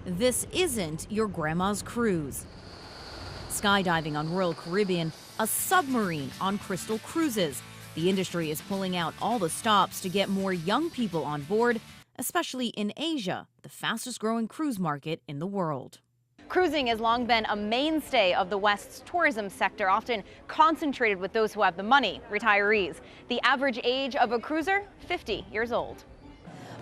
This isn't your grandma's cruise. Skydiving on Royal Caribbean, a submarine on Crystal Cruises. The industry is pulling out all the stops to get more young people on board, especially in Asia, the fastest growing cruise market in the world. Cruising has long been a mainstay of the West's tourism sector, often concentrated with those who have the money, retirees. The average age of a cruiser, 50 years old.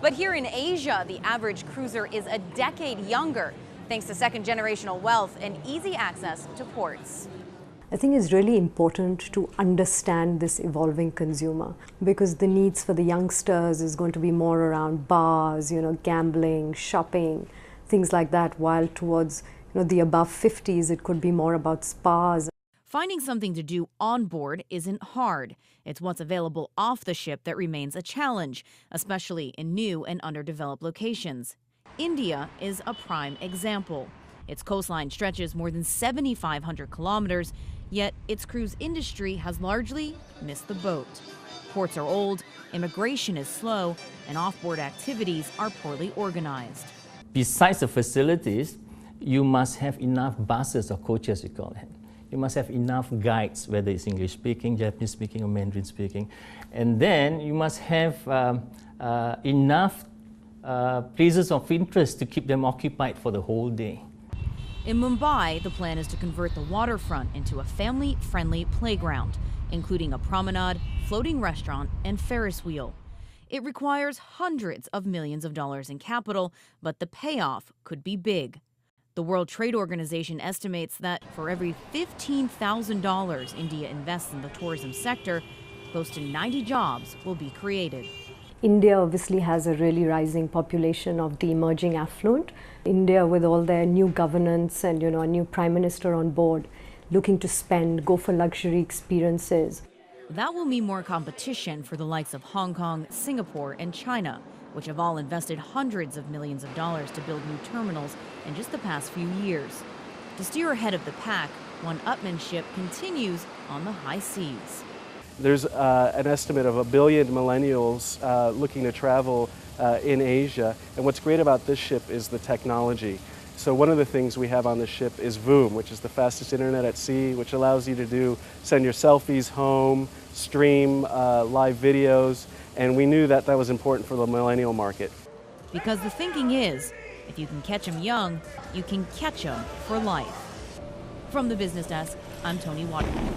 But here in Asia, the average cruiser is a decade younger, thanks to second-generational wealth and easy access to ports. I think it's really important to understand this evolving consumer, because the needs for the youngsters is going to be more around bars, gambling, shopping, things like that, while towards the above 50s, it could be more about spas. Finding something to do on board isn't hard. It's what's available off the ship that remains a challenge, especially in new and underdeveloped locations. India is a prime example. Its coastline stretches more than 7,500 kilometers, yet its cruise industry has largely missed the boat. Ports are old, immigration is slow, and off-board activities are poorly organized. Besides the facilities, you must have enough buses or coaches, we call it. You must have enough guides, whether it's English speaking, Japanese speaking, or Mandarin speaking. And then you must have enough places of interest to keep them occupied for the whole day. In Mumbai, the plan is to convert the waterfront into a family-friendly playground, including a promenade, floating restaurant, and Ferris wheel. It requires hundreds of millions of dollars in capital, but the payoff could be big. The World Trade Organization estimates that for every $15,000 India invests in the tourism sector, close to 90 jobs will be created. India obviously has a really rising population of the emerging affluent. India, with all their new governance and a new prime minister on board, looking to spend, go for luxury experiences. That will mean more competition for the likes of Hong Kong, Singapore, and China, which have all invested hundreds of millions of dollars to build new terminals in just the past few years. To steer ahead of the pack, one Waterman ship continues on the high seas. There's an estimate of 1 billion millennials looking to travel in Asia, and what's great about this ship is the technology. So one of the things we have on the ship is Voom, which is the fastest internet at sea, which allows you to send your selfies home, stream live videos, and we knew that that was important for the millennial market. Because the thinking is, if you can catch them young, you can catch them for life. From the business desk, I'm Toni Waterman.